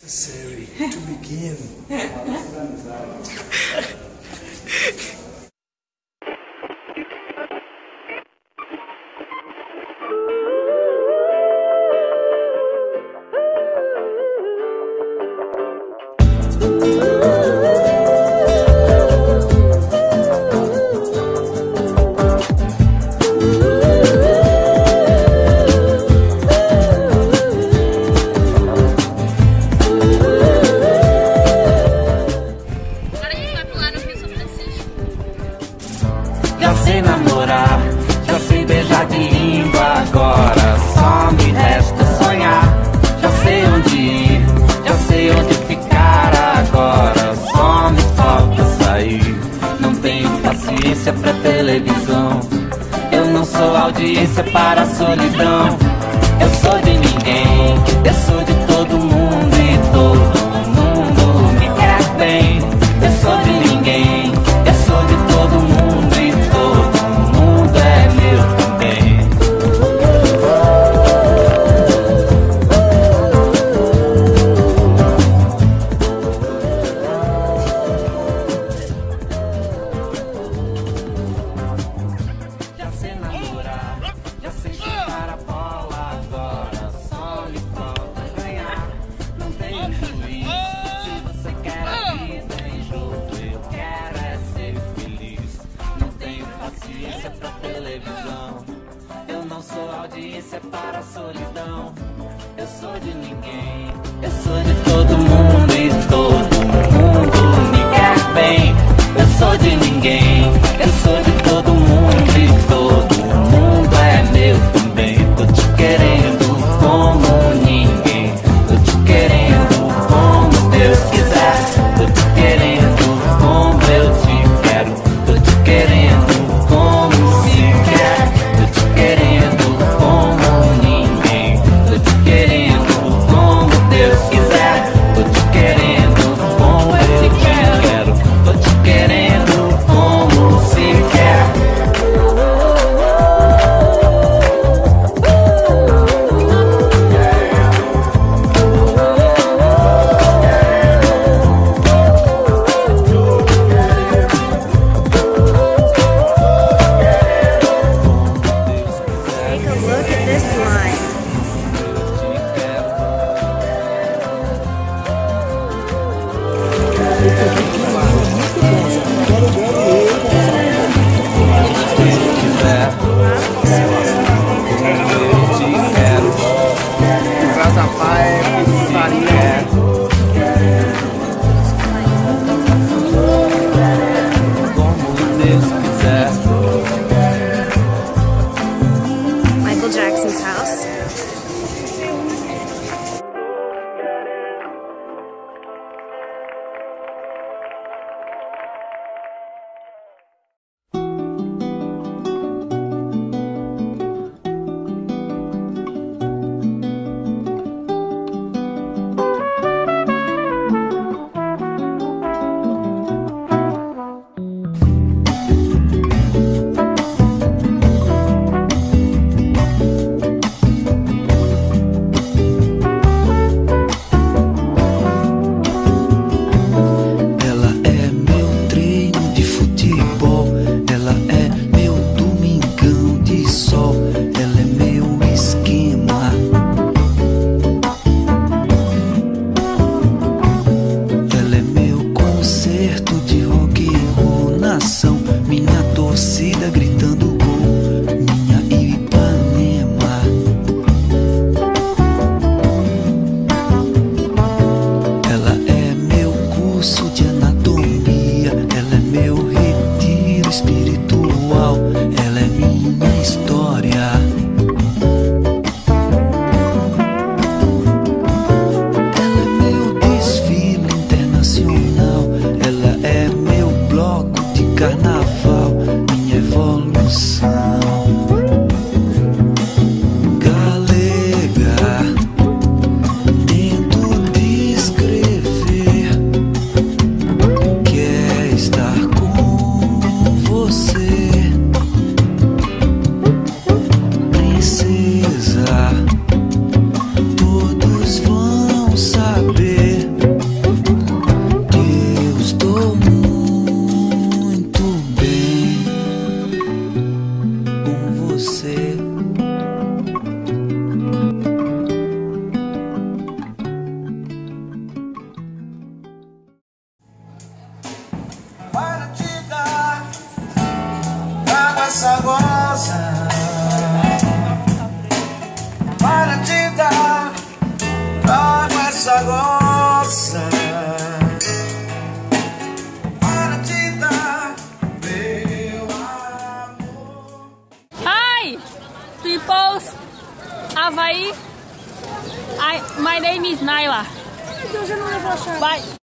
Necessary to begin. Já sei namorar, já sei beijar de língua, agora só me resta sonhar. Já sei onde ir, já sei onde ficar, agora só me falta sair. Não tenho paciência pra televisão, eu não sou audiência para a solidão. Eu sou de ninguém, eu sou de todo mundo e todo mundo me quer bem. Eu sou de ninguém, eu sou de todo mundo e todo mundo é meu também. Já sei namorar, já sei chutar a bola, agora só me falta ganhar. Não tenho juiz, se você quer a vida em jogo, eu quero é ser feliz. Não tenho paciência pra televisão, eu não sou audiência para a solidão. Eu sou de ninguém, eu sou de todo mundo e todo mundo me quer bem. Eu sou de ninguém, eu sou de todo mundo e todo mundo é meu também. Tô te querendo como ninguém, tô te querendo como Deus quiser. Tô te querendo como eu te quero, tô te querendo como se quer. Tô te querendo como ninguém, tô te querendo como Deus quiser. Tô te querendo como eu te quero, tô te querendo como se quer. Take a look at this line. Michael Jackson's house. aí. My name is Naila. Ai, Deus, eu não levou a chave. Bye.